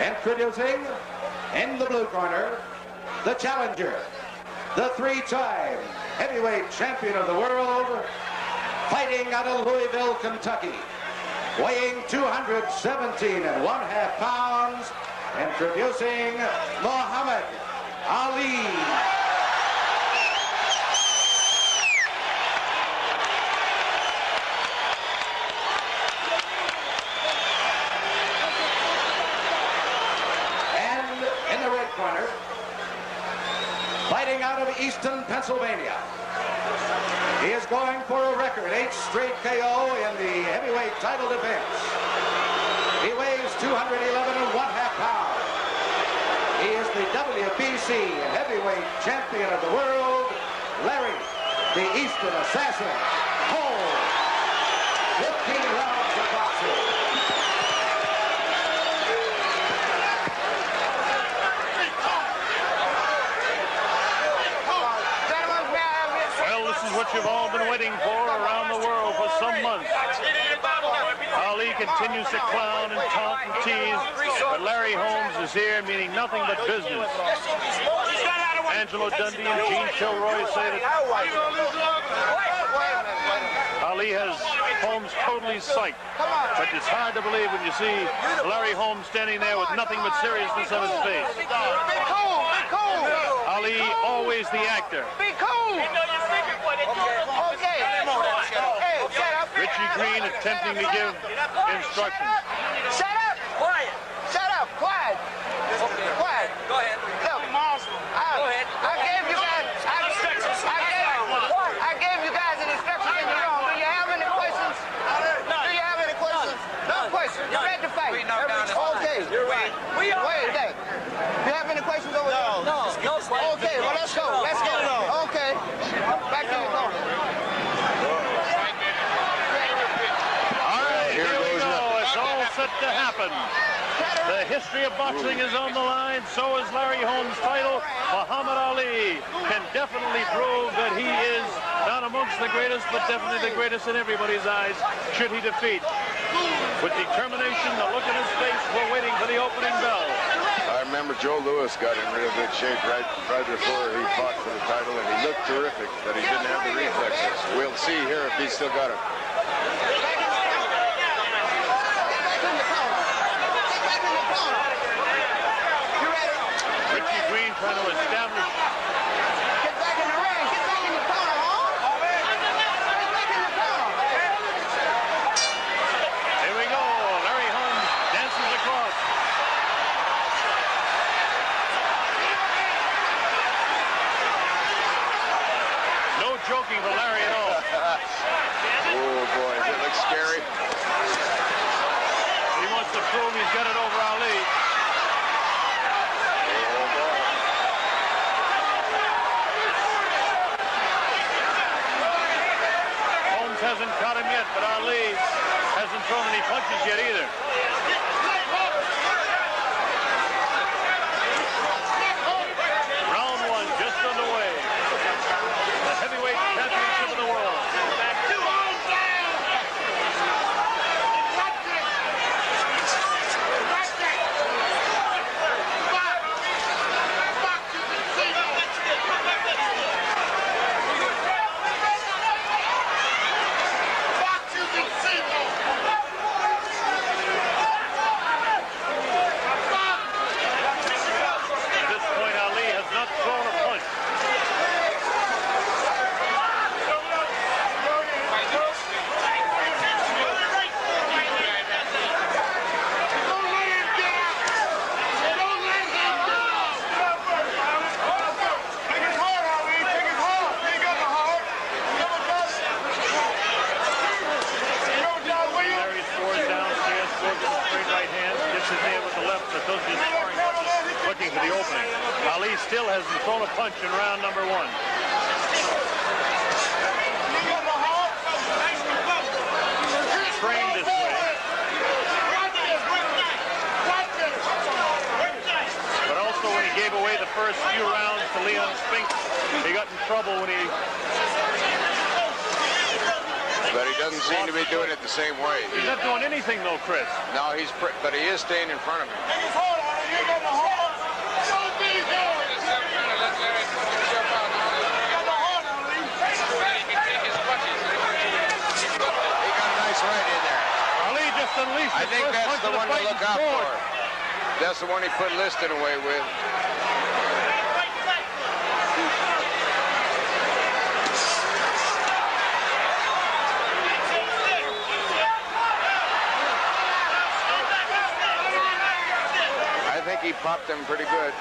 Introducing, in the blue corner, the challenger, the three-time heavyweight champion of the world, fighting out of Louisville, Kentucky, weighing 217 1/2 pounds, introducing Muhammad Ali. Corner, fighting out of Easton, Pennsylvania. He is going for a record 8 straight KO in the heavyweight title defense. He weighs 211 1/2 pounds. He is the WBC heavyweight champion of the world, Larry, the Easton Assassin, holmes. 15 rounds of boxing. What you've all been waiting for around the world for some months. Ali continues to clown and taunt and tease, but Larry Holmes is here meaning nothing but business. Angelo Dundee and Gene Kilroy say that Ali has Holmes totally psyched, but it's hard to believe when you see Larry Holmes standing there with nothing but seriousness on his face. Be cool, be cool. Ali, always the actor. Be cool. Okay. Hey, shut up. Richie Green attempting to give instructions. Shut up. Quiet. Shut up. Quiet. Quiet. Go ahead. Look, go ahead. I gave you guys. I gave you guys an instruction in the room. Do you have any questions? Do you have any questions? No questions. You're ready to fight. Okay. Wait a second. Do you have any questions over there? No. Okay. Well, let's go. Let's go. Okay. Back to the corner. Set to happen. The history of boxing is on the line. So is Larry Holmes' title. Muhammad Ali can definitely prove that he is not amongst the greatest, but definitely the greatest in everybody's eyes, should he defeat. With determination, the look in his face, we're waiting for the opening bell. I remember Joe Louis got in real good shape right before he fought for the title, and he looked terrific, but he didn't have the reflexes. We'll see here if he's still got it. Richie Green trying to establish. Get back in the ring. Get back in the corner, Holmes. Get back in the corner. Here we go. Larry Holmes dances across. No joking for Larry at all. Oh boy, that looks scary. He wants to prove he's got it over Ali. Hasn't caught him yet, but Ali hasn't thrown any punches yet either. Round one just underway. The heavyweight championship of the world. Ali still hasn't thrown a punch in round number one. Trained this way. But also when he gave away the first few rounds to Leon Spinks, he got in trouble when he... But he doesn't seem to be doing it the same way. He's not doing anything though, Chris. No, but he is staying in front of him. Unleashed I think that's the one to look out for. That's the one he put Liston away with. I think he popped them pretty good.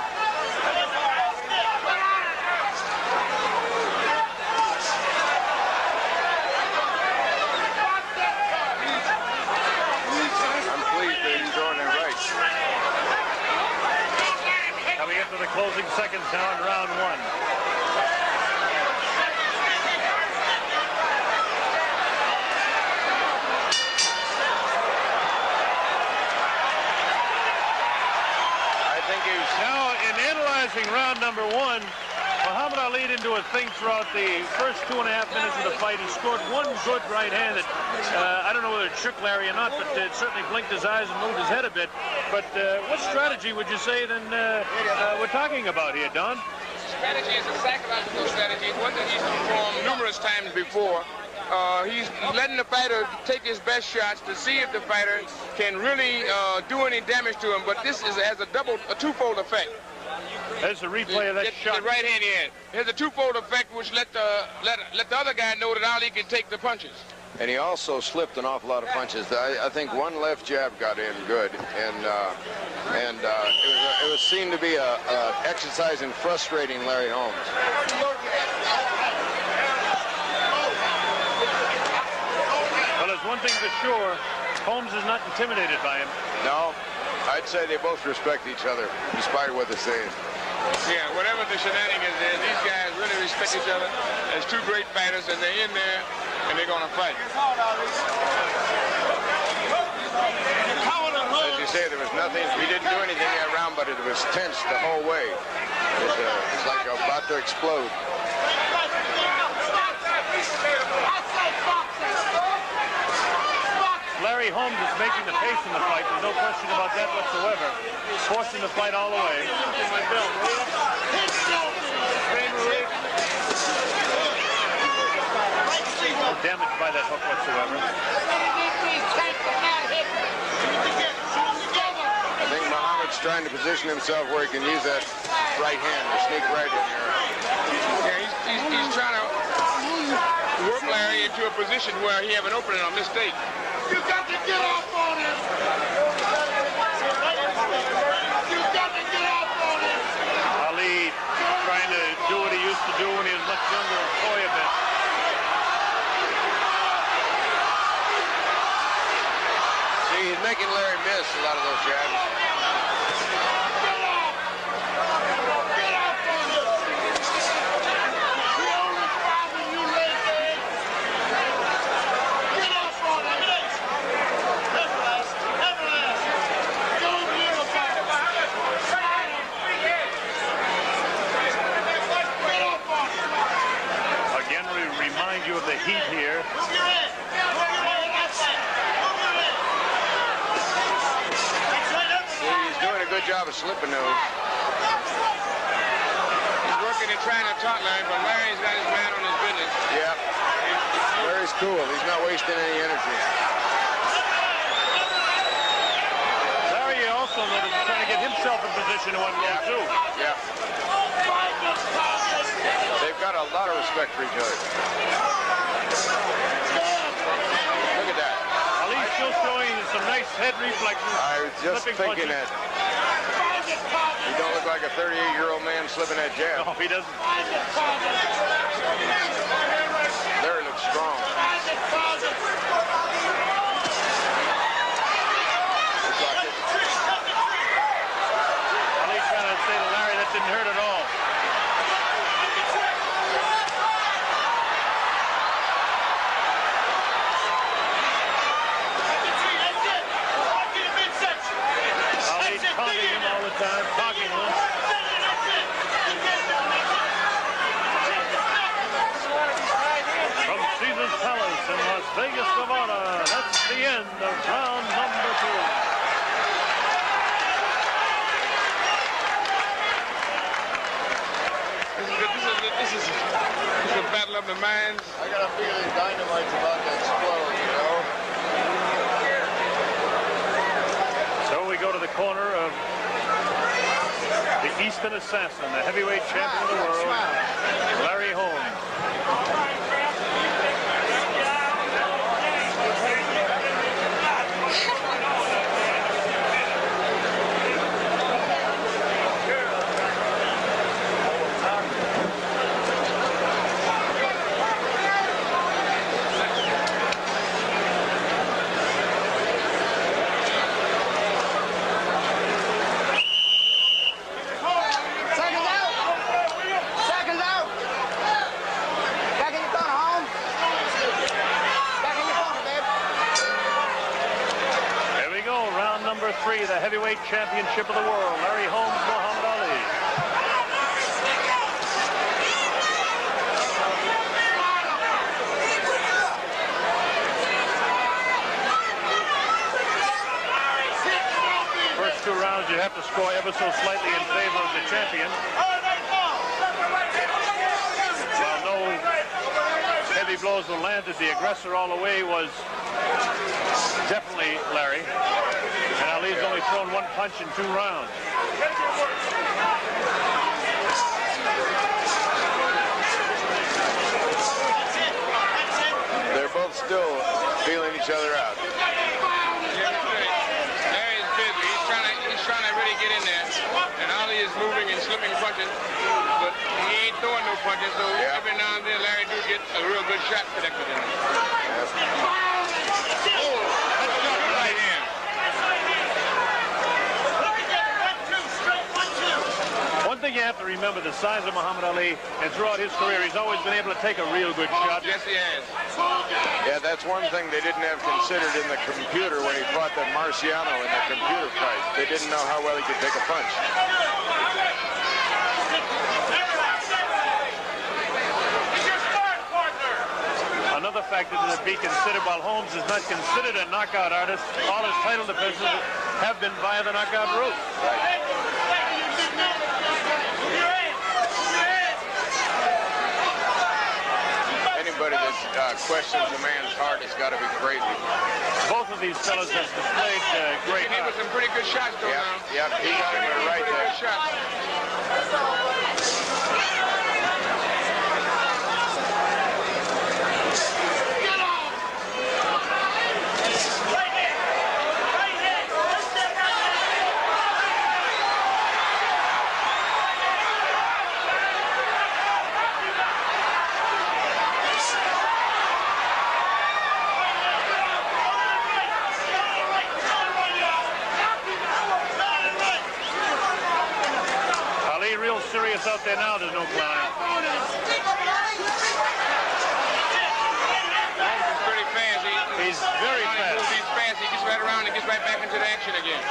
The closing seconds now in round one. I think he's now in analyzing round number one. Muhammad Ali didn't do a thing throughout the first 2.5 minutes of the fight. He scored one good right hand that I don't know whether it shook Larry or not, but it certainly blinked his eyes and moved his head a bit. But what strategy would you say then we're talking about here, Don? Strategy is a psychological strategy. It's one that he's performed numerous times before. He's letting the fighter take his best shots to see if the fighter can really do any damage to him. But this has a twofold effect. There's a replay of that shot. The right hand here. There's a twofold effect which let the other guy know that Ali can take the punches. And he also slipped an awful lot of punches. I think one left jab got in good, and it was seen to be a exercise in frustrating Larry Holmes. Well, there's one thing for sure. Holmes is not intimidated by him. No, I'd say they both respect each other, despite what they're saying. Yeah, whatever the shenanigans is, these guys really respect each other as two great fighters, and they're in there, and they're going to fight. As you say, there was nothing, we didn't do anything that round, but it was tense the whole way. It's like about to explode. Larry Holmes is making the pace in the fight. There's no question about that whatsoever. Forcing the fight all the way. No damage by that hook whatsoever. I think Muhammad's trying to position himself where he can use that right hand to sneak right in there. Yeah, he's trying to work Larry into a position where he have an opening on mistake. You got to get off on him! You got to get off on him! Ali trying to do what he used to do when he was much younger and toy a bit. See, he's making Larry miss a lot of those jabs. You of the heat here. He's doing a good job of slipping those. He's working and trying to talk Larry, but Larry's got his man on his business. Yeah. Larry's cool. He's not wasting any energy. Larry also noticed he's trying to get himself in position to unload too. Yeah. They've got a lot of respect for each other. Look at that. Ali's still showing some nice head reflexes. I was just thinking punches. that. He don't look like a 38-year-old man slipping that jab. No, he doesn't. Larry looks strong. Ali's trying to say to Larry that didn't hurt at all. Talking to him. From Caesar's Palace in Las Vegas, Nevada, that's the end of round number 2. the minds. I got a feeling dynamite's about to explode, you know? So we go to the corner of the Eastern Assassin, the heavyweight champion of the world, Larry Holmes. Three, the heavyweight championship of the world, Larry Holmes, Muhammad Ali. First 2 rounds, you have to score ever so slightly in favor of the champion. While no heavy blows were landed, the aggressor all the way was definitely Larry. And Ali's only thrown 1 punch in 2 rounds. They're both still feeling each other out. Larry's busy. He's trying to really get in there. And Ali is moving and slipping punches. But he ain't throwing no punches, so every now and then Larry do get a real good shot connected in him. One thing you have to remember, the size of Muhammad Ali, and throughout his career, he's always been able to take a real good shot. Yes, he has. Yeah, that's one thing they didn't have considered in the computer when he fought that Marciano in the computer fight. They didn't know how well he could take a punch. Another factor to be considered, while Holmes is not considered a knockout artist, all his title defenses have been via the knockout route. Right. Anybody that questions a man's heart has got to be crazy. Both of these fellas have displayed great He was some pretty good shots, though, now. Yeah, he got him right there. Good shots. Serious out there now, there's no clown. Holmes is pretty fast. He's very fast. He's fast. He gets right around and gets right back into the action again.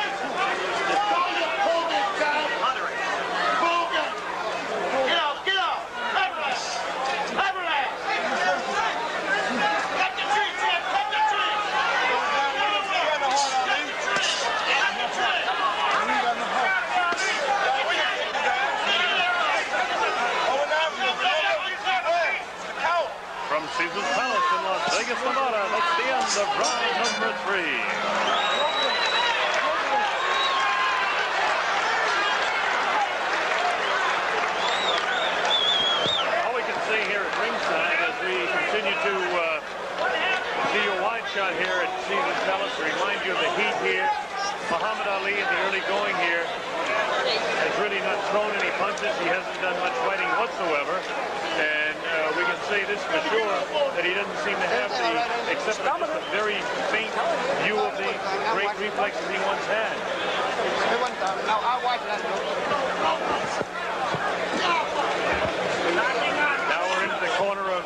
Caesar's Palace in Las Vegas, Nevada. That's the end of round number 3. All we can see here at ringside as we continue to see your wide shot here at Caesar's Palace, remind you of the heat here. Muhammad Ali in the early going here has really not thrown any punches. He hasn't done much fighting whatsoever. And we can say this for sure, that he doesn't seem to have the, except for just a very faint view of the great reflexes he once had. Now we're into the corner of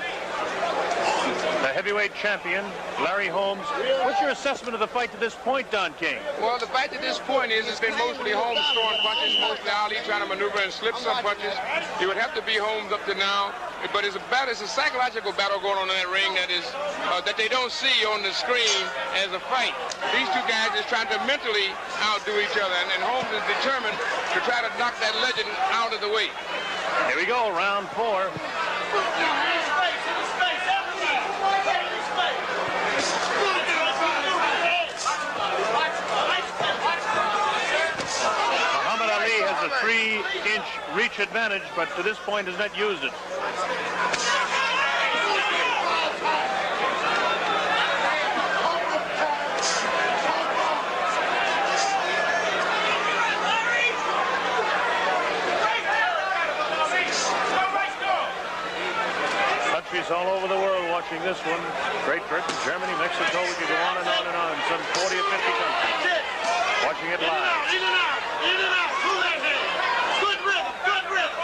the heavyweight champion, Larry Holmes. What's your assessment of the fight to this point, Don King? Well, the fight to this point is it's been mostly Holmes throwing punches, mostly Ali trying to maneuver and slip some punches. It would have to be Holmes up to now, but it's a psychological battle going on in that ring that is that they don't see on the screen as a fight. These two guys is trying to mentally outdo each other, and Holmes is determined to try to knock that legend out of the way. Here we go, round 4. 3-inch reach advantage, but to this point has not used it. Countries all over the world watching this one. Great Britain, Germany, Mexico, we could go on and on and on. Some 40 or 50 countries watching it live. In and out, in and out, through that hand. Good rhythm, good rhythm.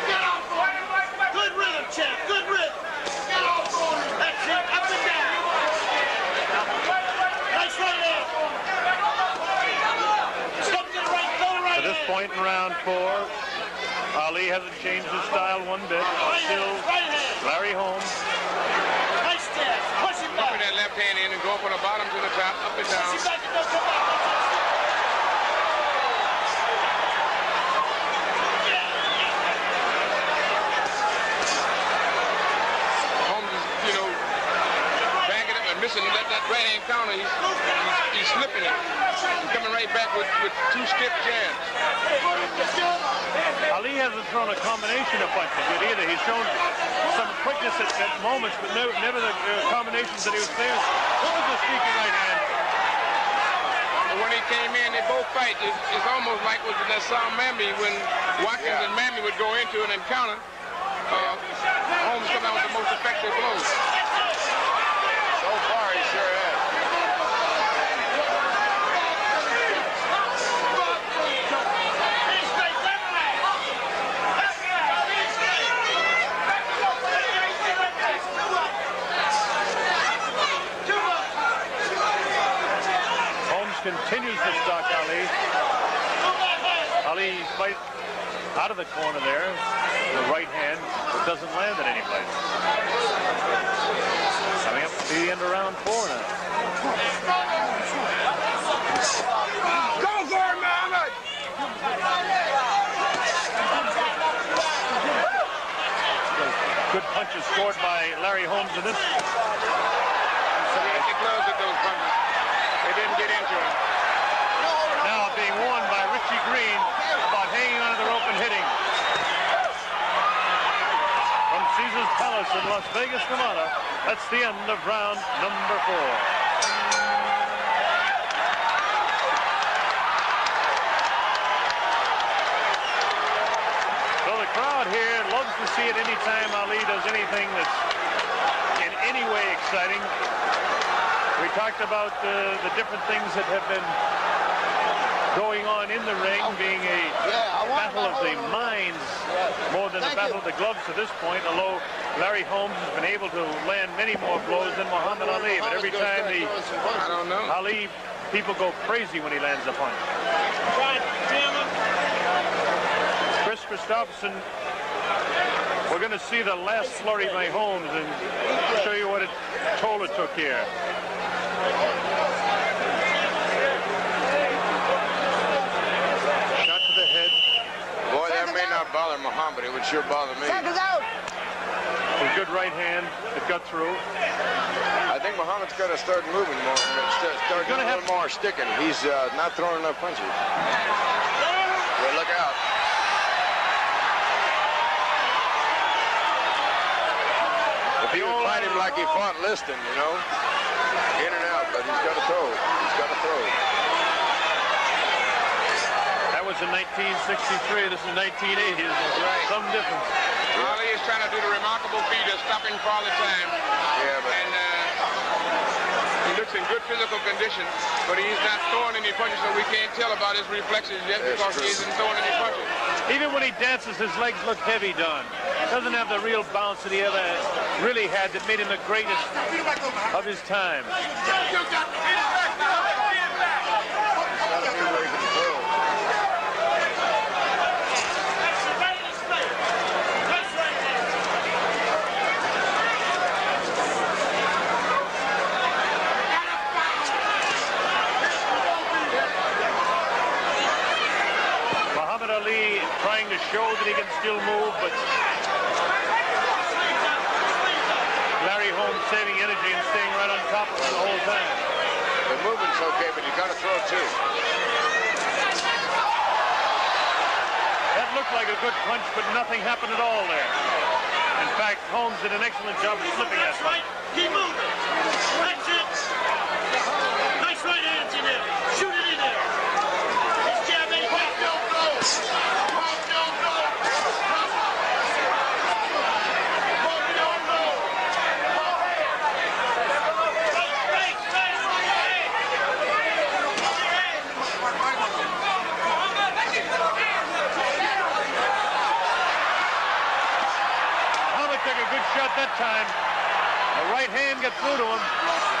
Get off, boy. Good rhythm, champ, good rhythm. Get off, boy. That's it, up and down. Nice right hand. Step to the right, go to the right. At this point in round 4, Ali hasn't changed his style one bit. Still Larry Holmes. Nice step, push it back. Put that left hand in and go from the bottom to the top, up and down. Push it back and go, come back. Holmes is, you know, backing up and missing that right hand counter. He's slipping it. He's coming right back with 2 stiff jabs. Ali hasn't thrown a combination of punches yet either. He's shown some quickness at moments, but never the combinations that he was famous. What was the sneaky right hand? And when he came in, they both fight. It's almost like with that Sal Mamby when Watkins and Mamby would go into an encounter. Holmes come out with the most effective blows. So far, he sure has. Continues to stalk Ali. Ali fight out of the corner there. The right hand doesn't land at any place. Coming up to the end of round 4 now. Go for it, Muhammad! Good punches scored by Larry Holmes in this. So he had to close at those punches. They didn't get into him. Now being warned by Richie Green about hanging onto the rope and hitting. From Caesar's Palace in Las Vegas, Nevada, that's the end of round number 4. So the crowd here loves to see it anytime Ali does anything that's in any way exciting. We talked about the different things that have been going on in the ring, being a battle of the minds more than a battle of the gloves to this point, although Larry Holmes has been able to land many more blows than Muhammad Ali. But every time Ali, people go crazy when he lands a punch. Chris Christopherson, we're going to see the last flurry by Holmes and show you what toll it took here. Shot to the head. Boy, that may not bother Muhammad. It would sure bother me. Seconds out. A good right hand that got through. I think Muhammad's got to start moving more. Start doing a little more sticking. He's not throwing enough punches. Well, look out. If he would fight him like he fought Liston, you know, in and out, but he's got to throw. He's got to throw. That was in 1963. This is 1980. There's some difference. Ali is trying to do the remarkable feat of stopping for all the time. Yeah, but... And he looks in good physical condition, but he's not throwing any punches, so we can't tell about his reflexes yet because he isn't throwing any punches. Even when he dances, his legs look heavy, Don. Doesn't have the real bounce that he ever really had that made him the greatest of his time. Muhammad Ali trying to show that he can still move, but Larry Holmes saving energy and staying right on top of it the whole time. The movement's okay, but you got to throw too. like a good punch, but nothing happened at all there. In fact, Holmes did an excellent job of slipping that punch. Keep moving. That's it. Nice right hands in there. Shoot it in there. This jab ain't back. Took a good shot that time. The right hand got through to him,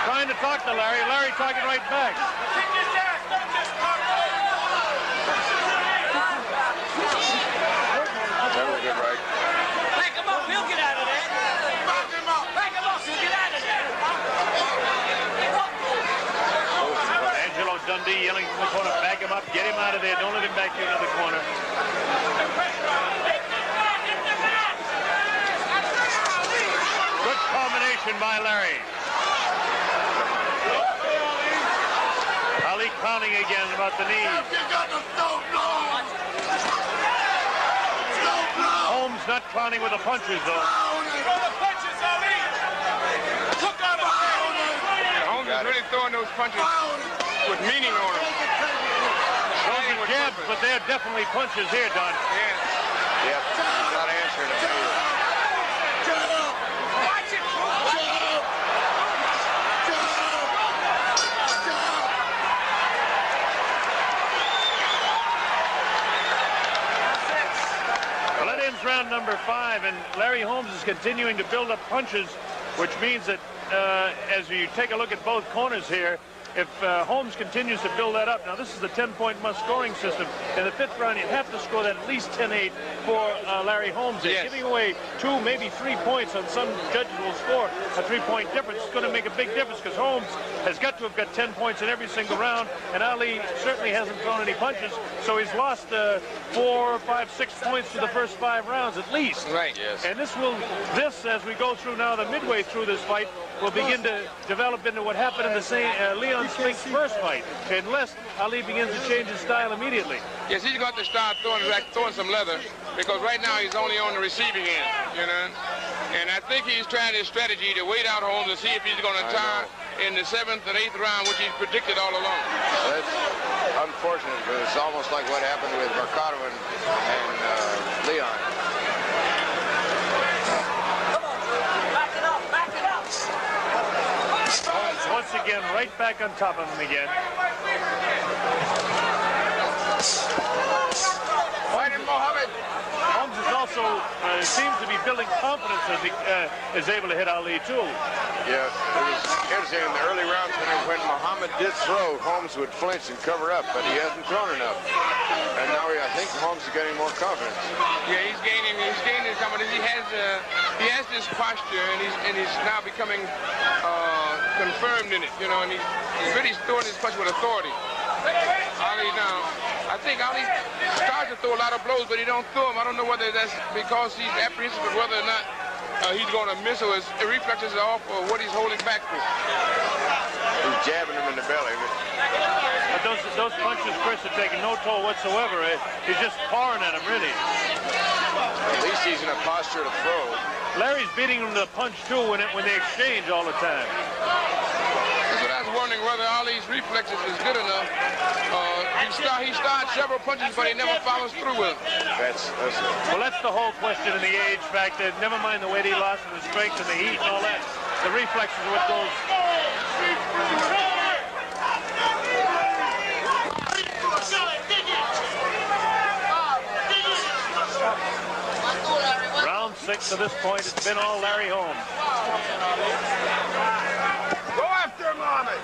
trying to talk to Larry. Larry talking right back. That was good, right? Back him up, he'll get out of there. Back him up, he'll get out of there. Angelo Dundee yelling from the corner, back him up, get him out of there, don't let him back you into the corner. Good combination by Larry. Ali clowning again about the knees. Holmes not clowning with the punches, though. Holmes is really throwing those punches with meaning on them. Those are jabs, but they're definitely punches here, Don. Yeah. Yep. Not answering it. Well, that ends round number 5, and Larry Holmes is continuing to build up punches, which means that as you take a look at both corners here, if Holmes continues to build that up, now this is the 10-point must-scoring system. In the 5th round, you'd have to score that at least 10-8 for Larry Holmes. Yes. Giving away 2, maybe 3 points on some judges will score a 3-point difference. It's going to make a big difference because Holmes has got to have got 10 points in every single round, and Ali certainly hasn't thrown any punches, so he's lost 4, 5, 6 points to the first 5 rounds at least. Right. Yes. And this, as we go through now, the midway through this fight, will begin to develop into what happened in the Leon Spink's first fight, unless Ali begins to change his style immediately. Yes, he's got to start throwing some leather, because right now he's only on the receiving end, you know. And I think he's trying his strategy to wait out Holmes to see if he's going to tire in the 7th and 8th round, which he's predicted all along. That's unfortunate, because it's almost like what happened with Mercado and Leon. Holmes once again right back on top of him again. Fight him, Mohammed! Holmes is also seems to be building confidence as he is able to hit Ali too. Yeah, it was interesting in the early rounds when Muhammad did throw, Holmes would flinch and cover up, but he hasn't thrown enough. And now I think Holmes is getting more confidence. Yeah, he's gaining confidence. He has this posture, and he's now becoming confirmed in it, you know, and he's really throwing his punch with authority. Ali now, I think Ali starts to throw a lot of blows, but he don't throw them. I don't know whether that's because he's apprehensive of whether or not he's going to miss or his reflexes are off or what he's holding back to. He's jabbing him in the belly. But those punches, Chris, are taking no toll whatsoever. He's just pawing at him, really. At least he's in a posture to throw. Larry's beating him to the punch, too, when they exchange all the time. That's what I was wondering, whether Ali's reflexes is good enough. He starts several punches, but he never follows through with them. That's it. Well, that's the whole question in the age factor. Never mind the weight he lost and the strength and the heat and all that. The reflexes are what goes. Round 6 to this point, it's been all Larry Holmes. Go after him, Mohammed!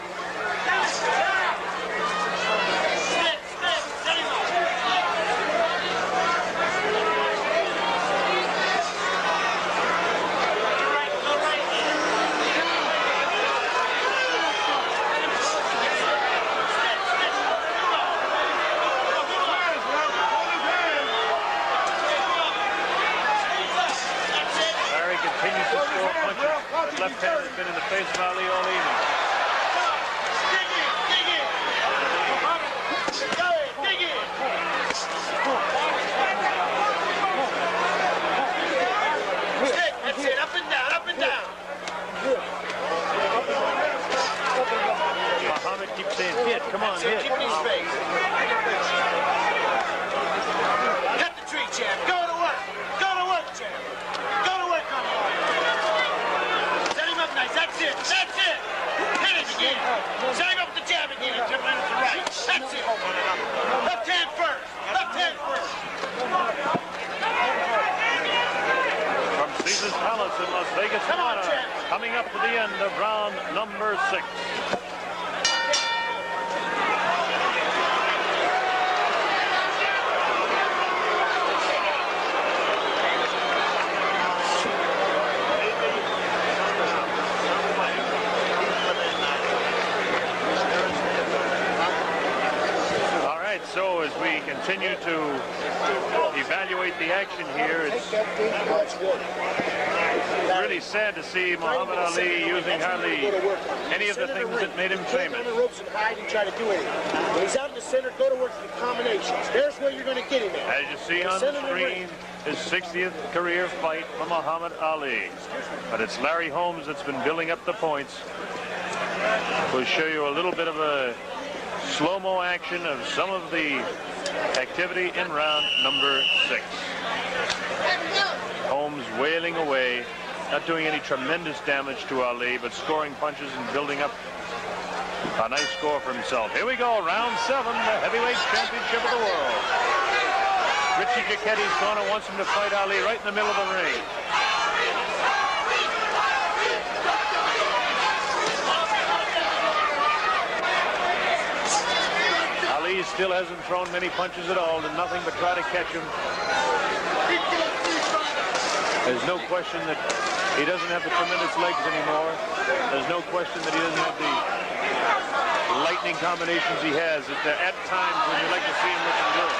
Continues to score punches. Left hand has been in the face of Ali all evening. House in Las Vegas, Nevada. Coming up to the end of round number 6. So as we continue to evaluate the action here, it's really sad to see Muhammad Ali using hardly any of the things that made him famous. On the ropes and hide and try to do anything. When he's out in the center, go to work the combinations. There's where you're going to get him at. As you see on the screen, his 60th career fight for Muhammad Ali. But it's Larry Holmes that's been building up the points. We'll show you a little bit of a slow-mo action of some of the activity in round number 6. Holmes wailing away, not doing any tremendous damage to Ali, but scoring punches and building up a nice score for himself. Here we go, round 7, the heavyweight championship of the world. Richie Gicchetti's corner wants him to fight Ali right in the middle of the ring. Ali still hasn't thrown many punches at all, did nothing but try to catch him. There's no question that he doesn't have the tremendous legs anymore. There's no question that he doesn't have the lightning combinations he has at times when you like to see him looking good.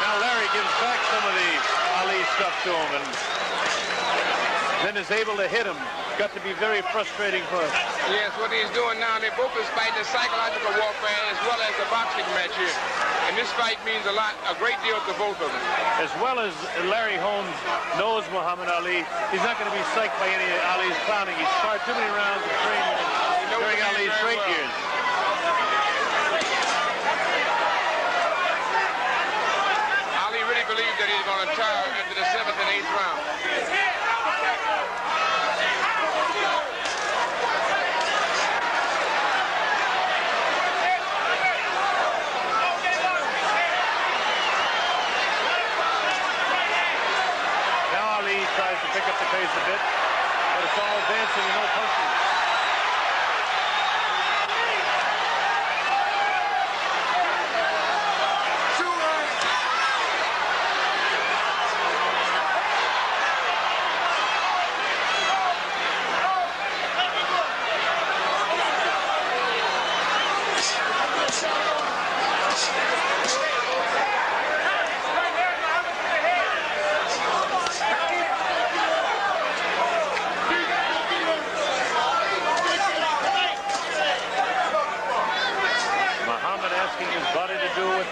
Now Larry gives back some of the Ali stuff to him and then is able to hit him. Got to be very frustrating for him. Yes, what he's doing now, they both is fighting the psychological warfare as well as the boxing match here. And this fight means a lot, a great deal to both of them. As well as Larry Holmes knows Muhammad Ali, he's not going to be psyched by any of Ali's clowning. He's sparred too many rounds of training during Ali's great years. Ali really believes that he's going to tire into the 7th and 8th round. Tries to pick up the pace a bit, but it's all dancing and no punching.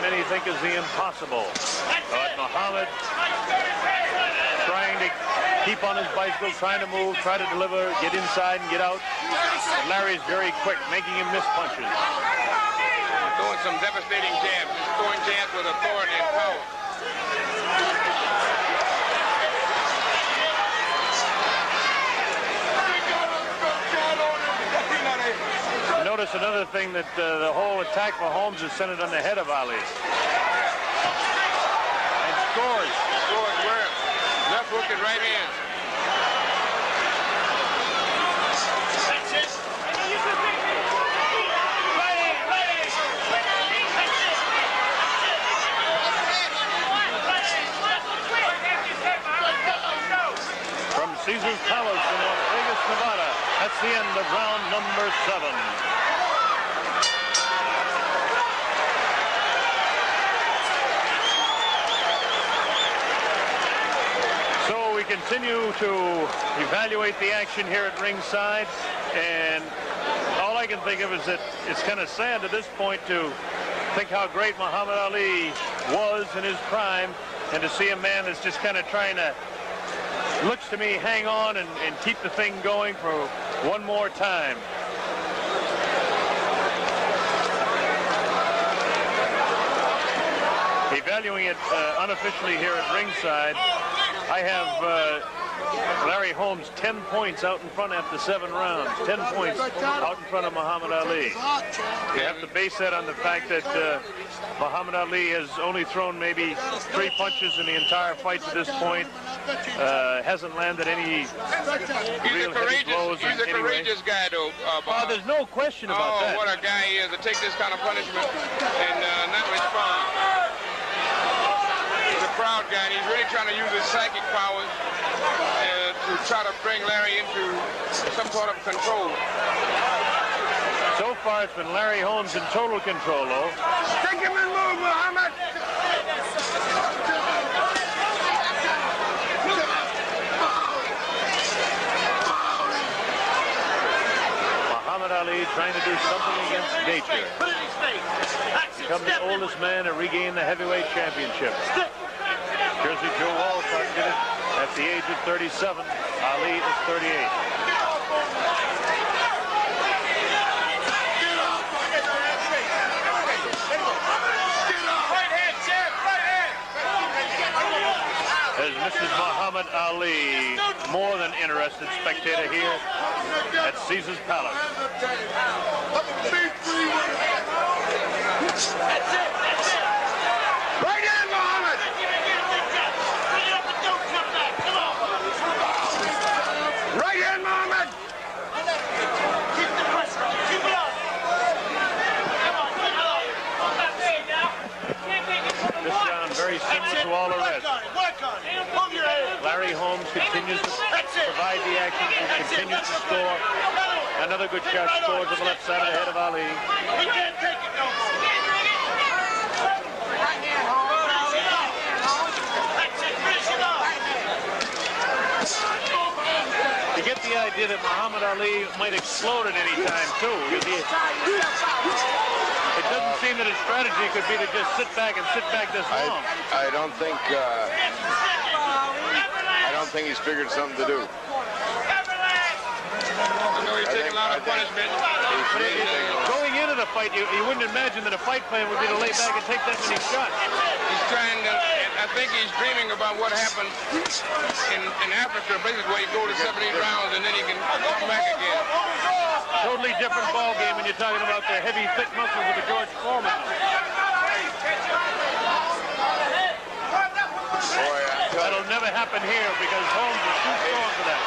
Many think is the impossible. But Muhammad trying to keep on his bicycle, trying to move, try to deliver, get inside and get out. But Larry's very quick, making him miss punches. He's throwing some devastating jabs. He's throwing jabs with authority and power. Notice another thing that the whole attack for Holmes is centered on the head of Ali. And scores. Scores where? Left hook and right hand. That's it. From Caesar's Palace in Las Vegas, Nevada, that's the end of round number 7. We continue to evaluate the action here at ringside, and all I can think of is that it's kind of sad at this point to think how great Muhammad Ali was in his prime, and to see a man that's just kind of trying to, looks to me, hang on and keep the thing going for one more time. Evaluating it unofficially here at ringside, I have Larry Holmes 10 points out in front after 7 rounds. 10 points out in front of Muhammad Ali. You have to base that on the fact that Muhammad Ali has only thrown maybe 3 punches in the entire fight to this point. hasn't landed any real heavy blows in He's a any way. courageous guy, though. Oh, there's no question about that. What a guy he is to take this kind of punishment and not respond. He's a proud guy, and he's really trying to use his psychic powers to try to bring Larry into some sort of control. So far, it's been Larry Holmes in total control, though. Take him and move, Muhammad! Muhammad Ali trying to do something against nature. Become the oldest man to regain the heavyweight championship. Jersey Joe Walcott did it at the age of 37. Ali is 38. As Mrs. Muhammad Ali, more than interested spectator here at Caesar's Palace. That's it. Right in, Muhammad! Bring it up and don't come back. Come on. Right in, Muhammad! Keep the pressure on. Keep it up. Come on. This round very similar to all the rest. Work on it. Move your head. Larry Holmes continues to provide the action and continues to score. Another good shot scored to the left side of the head of Ali. He can't take it no more. You get the idea that Muhammad Ali might explode at any time, too. It doesn't seem that his strategy could be to just sit back this long. I don't think he's figured something to do. I know he's taking a lot of punishment. Going into the fight, you wouldn't imagine that a fight plan would be to lay back and take that many shots. He's trying to, I think he's dreaming about what happened in Africa, places where you go to 78 rounds and then he can come back again. Totally different ball game when you're talking about the heavy, thick muscles of a George Foreman. That'll never happen here because Holmes is too strong for that.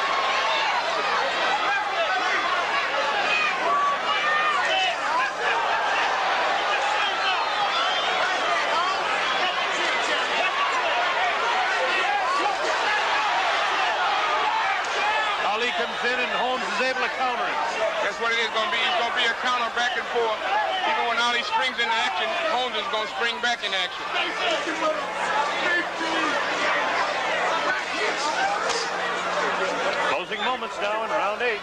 Ali comes in and Holmes is able to counter him. That's what it is going to be. It's going to be a counter back and forth. Even when Ali springs into action, Holmes is going to spring back in action. Closing moments now in round 8.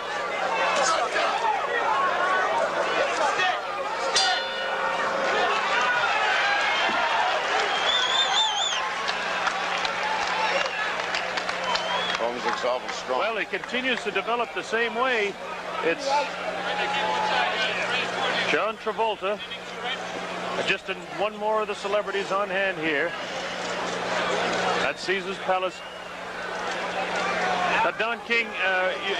Holmes looks awful strong. Well, it continues to develop the same way. It's John Travolta. Just one more of the celebrities on hand here at Caesar's Palace. Don King,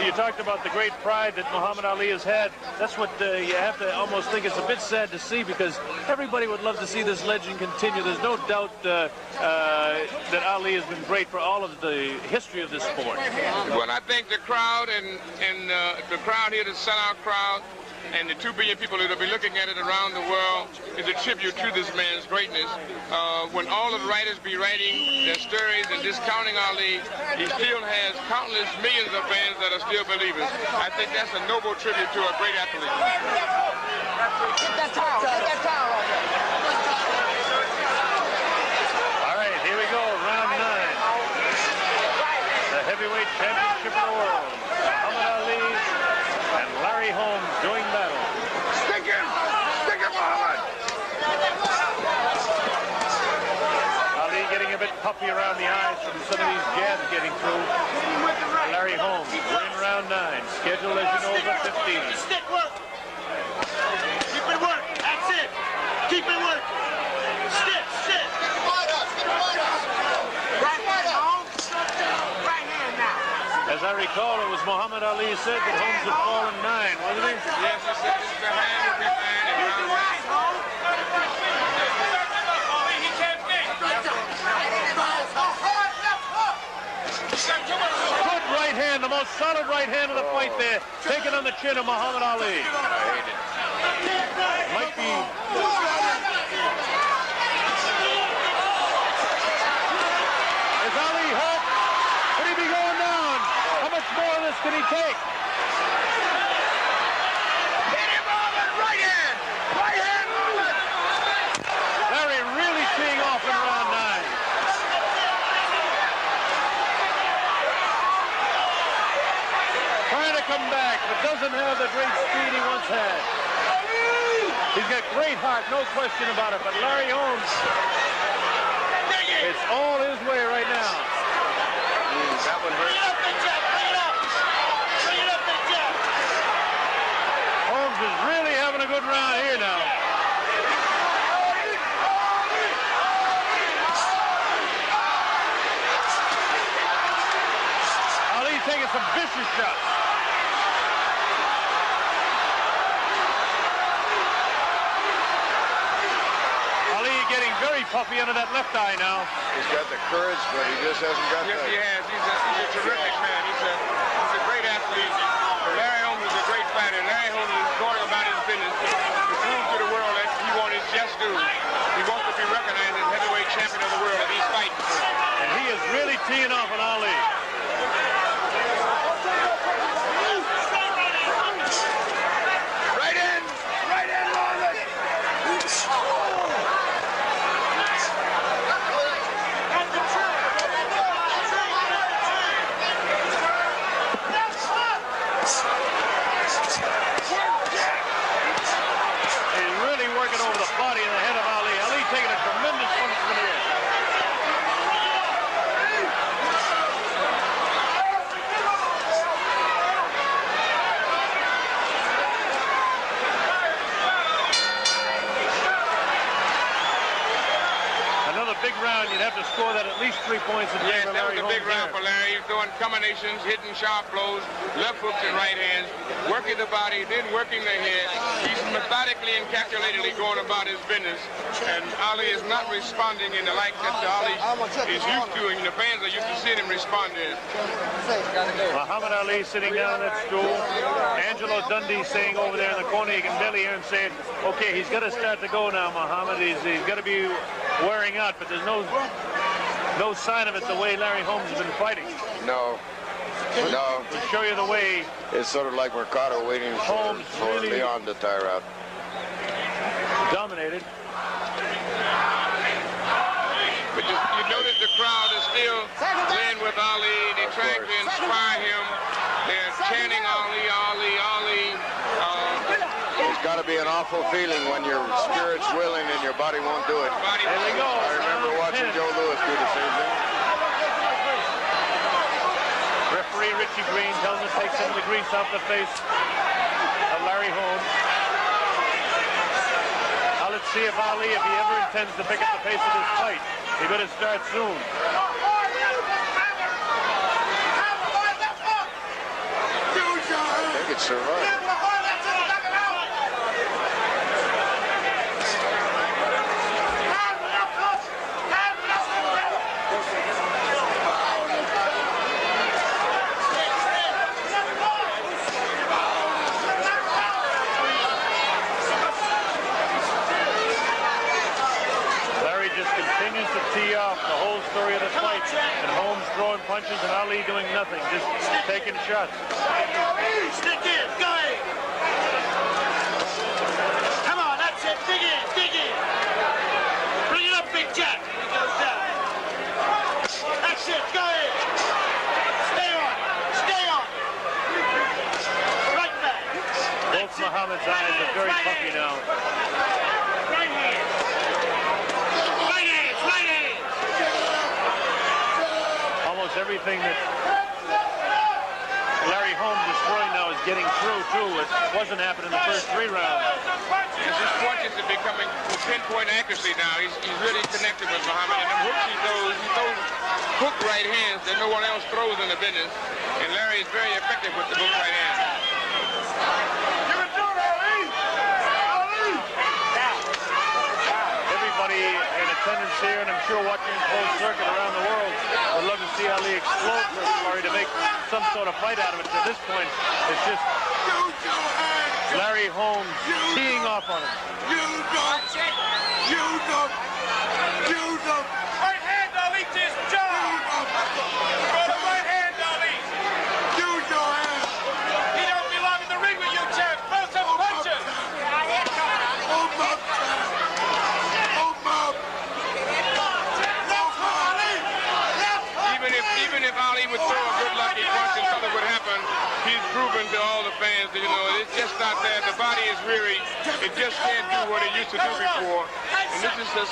you talked about the great pride that Muhammad Ali has had. That's what you have to almost think it's a bit sad to see because everybody would love to see this legend continue. There's no doubt that Ali has been great for all of the history of this sport. Well, I think the crowd and the crowd here, the sellout crowd, and the 2 billion people that will be looking at it around the world is a tribute to this man's greatness. When all of the writers be writing their stories and discounting Ali, he still has countless millions of fans that are still believers. I think that's a noble tribute to a great athlete. Get that towel. Get that towel off there. All right, here we go, round 9. The heavyweight championship of the world. Muhammad Ali and Larry Holmes doing battle. Stick him! Stick him, Muhammad! Ali getting a bit puffy around the eyes from some of these jabs getting through. Larry Holmes, we're in round 9. Scheduled, as you know, is at 15. Stick work. Keep it working. That's it. Keep it working. Stick. Right hand, Holmes. Right hand now. As I recall, it was Muhammad Ali said that Holmes had fallen 9, wasn't he? Yes, he said the hand will be fine in round 1. Right, Holmes. He can't think. most solid right hand of the fight there, taking on the chin of Muhammad Ali. I hate it. Might be... Is Ali hurt? Could he be going down? How much more of this can he take? Hit him on the right hand! Right hand movement! Larry really teeing off in round 9. Trying to come back, but doesn't have the great speed he once had. He's got great heart, no question about it, but Larry Holmes, it's all his way right now. That one Bring it hurt. up, Big Jack. Bring it up. Bring it up, Big Jack. Holmes is really having a good round here now. Ali's taking some vicious shots. Ali getting very puffy under that left eye now. He's got the courage, but he just hasn't got Yes, he the... has. He's a terrific man. He's a great athlete. Larry Holmes is a great fighter. Larry Holmes is going about his business to prove to the world that he wants his just due. He wants to be recognized as heavyweight champion of the world that he's fighting for. And he is really teeing off on Ali. Right hand! Right hand movement! He's really working over the body and the head of Ali. Ali taking a tremendous punishment here. Another big round, you'd have to score that at least 3 points in Yes, favor of that was Larry a big Holmes round there. for Larry. He was throwing combinations, hitting sharp blows, left hooks and right hands, working the body, then working the head. He's methodically and calculatedly going about his business. And Ali is not responding in the like that Ali is used to, and the fans are used to seeing him respond in. Muhammad Ali sitting down on that stool. Angelo Dundee saying over there in the corner, you can barely hear him saying, okay, he's got to start to go now, Muhammad. He's got to be wearing out, but there's no sign of it the way Larry Holmes has been fighting. No. No. To show you the way It's sort of like Mercado waiting for Holmes really- Leon to tire out. dominated. But you notice the crowd is still playing with Ali. They're trying to inspire him. They're chanting Ali, Ali, Ali. It's got to be an awful feeling when your spirit's willing and your body won't do it. There we go. I remember watching Joe Louis do the same thing. Referee Richie Green tells him to take some of the grease off the face of Larry Holmes. Now let's see if Ali, if he ever intends to pick up the pace of this fight, he better start soon. I think it's survived. Larry just continues to tee off the whole story of the fight, and Holmes throwing punches and Ali doing nothing, just taking shots. Stick in. Go ahead. Come on. That's it. Dig in. Dig in. Bring it up, Big Jack. He goes down. That's it. Go ahead. Stay on. Stay on. Right back. Both Muhammad's eyes are very puffy now. Right hand. Right hands. Right hands. Almost everything that Larry Holmes is throwing now is getting through, too. It wasn't happening in the first 3 rounds. His punches are becoming pinpoint accuracy now. He's really connected with Muhammad. And the hooks he throws hook right hands that no one else throws in the business. And Larry is very effective with the hook right hand. Everybody in attendance here, and I'm sure watching in closed circuit around the world, would love to see Ali explode for Larry to make some sort of fight out of it. At this point, it's just Larry Holmes teeing off on him. Right hand, Ali, to his jaw. Go to right hand, Ali. Use your hand. He don't belong in the ring with you, champ. Throw some punches. Even if Ali would throw a good lucky punch and something would happen, he's proven to all the fans that, you know, it's just not there. The body is weary. It just can't do what it used to do before. And this is the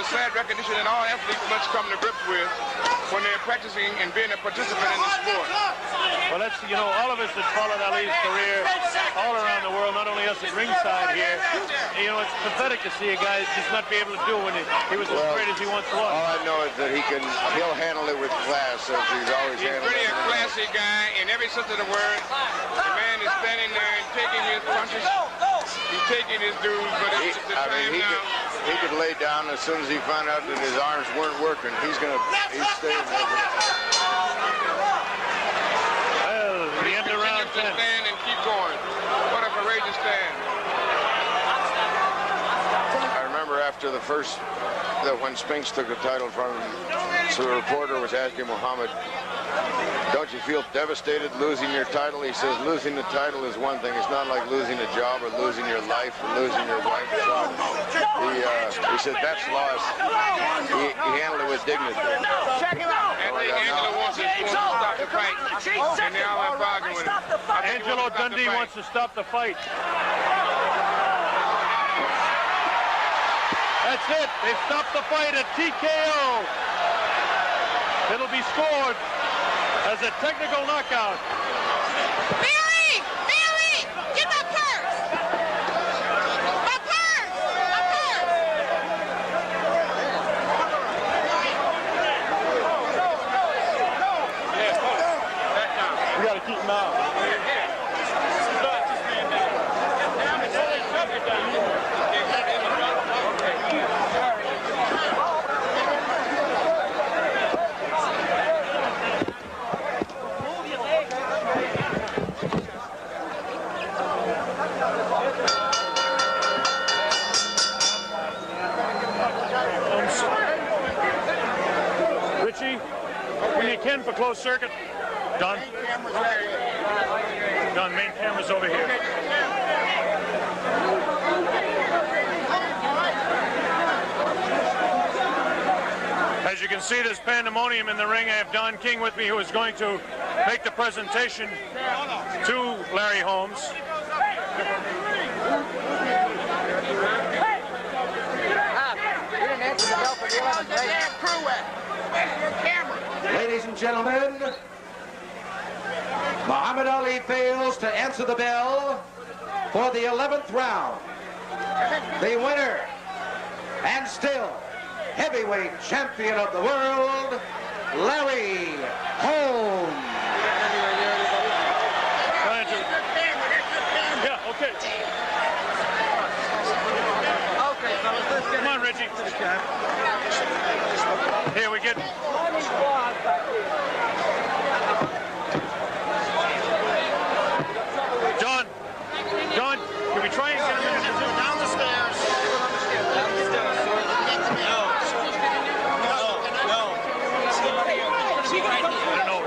sad recognition that all athletes must come to grips with when they're practicing and being a participant in the sport. Well, that's, you know, all of us that followed Ali's career all around the world, not only us at ringside here, you know, it's pathetic to see a guy just not be able to do when he was as great as he once was. All I know is that he'll handle it with class, as he's always handled it. He's really a classy guy in every sense of the word. The man is standing there and taking his punches. He's taking his dues, but it's the time now. He could lay down as soon as he found out that his arms weren't working. He's staying there. Well, the end of round 10. Stand and keep going. What a courageous stand. I remember after the first, when Spinks took the title from him, so the reporter was asking Muhammad, don't you feel devastated losing your title? He says, losing the title is one thing. It's not like losing a job or losing your life or losing your wife. He said, that's loss. He handled it with dignity. Check him out. Anthony Angelo wants to stop the fight. And they all have bargained with him. Angelo Dundee wants to stop the fight. That's it. They stopped the fight at TKO. It'll be scored as a technical knockout. Mary! Mary! Get my purse! My purse! My purse! We got to keep him out. Richie, when you can for closed circuit. Done. Done. Main camera's over here. As you can see, there's pandemonium in the ring. I have Don King with me, who is going to make the presentation to Larry Holmes. Ladies and gentlemen, Muhammad Ali fails to answer the bell for the 11th round. The winner, and still heavyweight champion of the world, Larry Holmes. Yeah, okay. Come on, Richie. Here we get. John, can we try and get him in a position? Down the stairs. I don't know.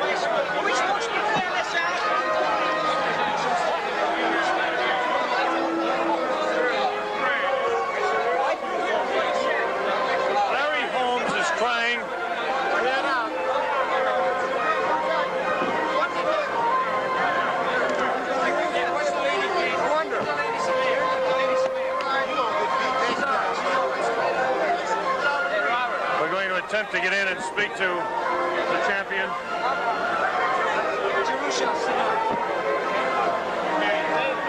Are we supposed to be playing this out? Larry Holmes is trying. We're going to attempt to get in and speak to the champion.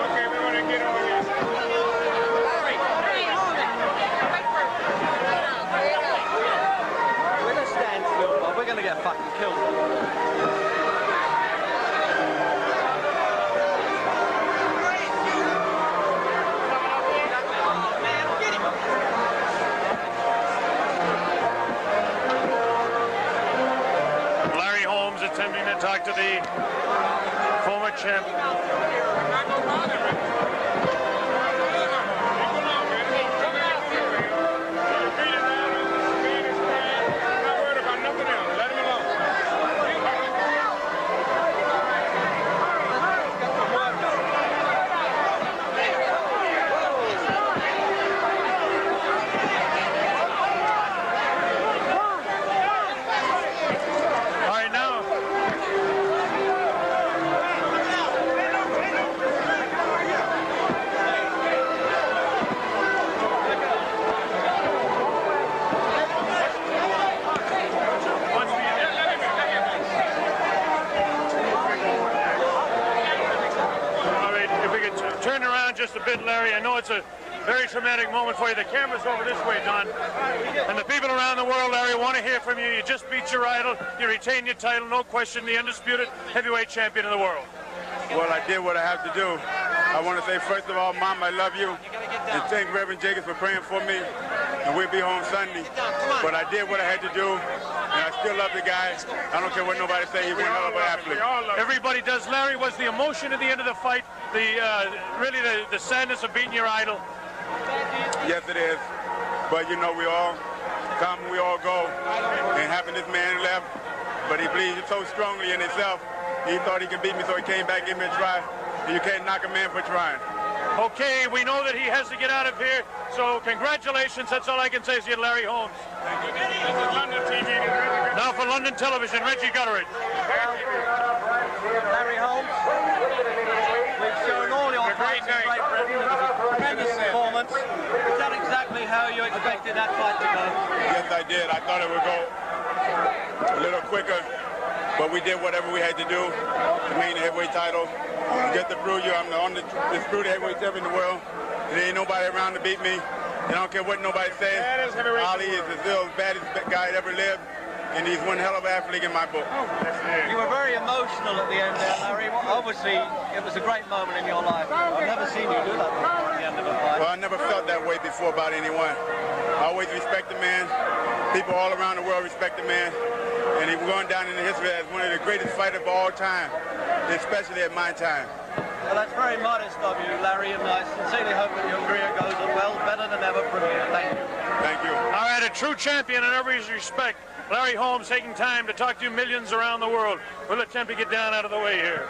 Okay, we want to get over here. We're gonna stand still, but we're gonna get fucking killed. Larry Holmes attempting to talk to the former champ. Turn around just a bit, Larry. I know it's a very traumatic moment for you. The camera's over this way, Don. And the people around the world, Larry, want to hear from you. You just beat your idol. You retain your title, no question, the undisputed heavyweight champion of the world. Well, I did what I have to do. I want to say, first of all, Mom, I love you. And thank Reverend Jacobs for praying for me. And we'll be home Sunday. But I did what I had to do. And I still love the guy. I don't care what nobody say. He's one hell of an athlete. Everybody does. Larry, was the emotion at the end of the fight, really the sadness of beating your idol? Yes, it is. But, you know, we all come, we all go. And having this man left, but he believes so strongly in himself, he thought he could beat me, so he came back and gave me a try. And you can't knock a man for trying. Okay, we know that he has to get out of here, so congratulations. That's all I can say to you, Larry Holmes. Thank you. Now for London television, Reggie Gutteridge. Larry Holmes, we've shown all your fights in Great Britain. It was a tremendous performance. Is that exactly how you expected that fight to go? Yes, I did. I thought it would go a little quicker, but we did whatever we had to do to maintain the heavyweight title. Just to prove you, I'm the only disputed heavyweight champion in the world. There ain't nobody around to beat me. And I don't care what nobody says. Ali is the still baddest guy that ever lived, and he's one hell of an athlete in my book. You were very emotional at the end there, Larry. Obviously, it was a great moment in your life. I've never seen you do that before at the end of a fight. Well, I never felt that way before about anyone. I always respect the man. People all around the world respect the man. And he's going down in the history as one of the greatest fighters of all time, especially at my time. Well, that's very modest of you, Larry, and I sincerely hope that your career goes on well, better than ever from here. Thank you. Thank you. All right, a true champion in every respect. Larry Holmes taking time to talk to millions around the world. We'll attempt to get down out of the way here.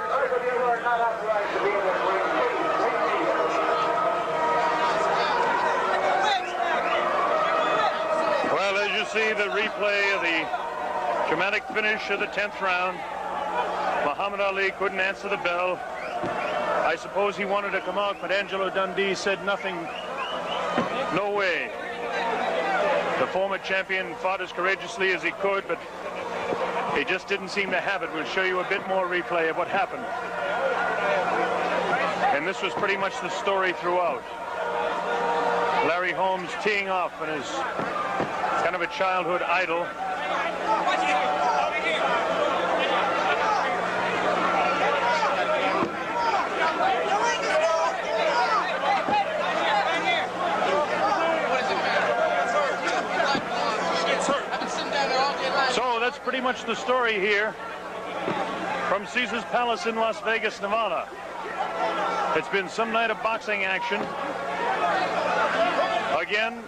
Well, as you see the replay of the dramatic finish of the 10th round, Muhammad Ali couldn't answer the bell. I suppose he wanted to come out, but Angelo Dundee said nothing. No way. The former champion fought as courageously as he could, but he just didn't seem to have it. We'll show you a bit more replay of what happened. And this was pretty much the story throughout. Larry Holmes teeing off on his kind of a childhood idol. So that's pretty much the story here from Caesar's Palace in Las Vegas, Nevada. It's been some night of boxing action. Again,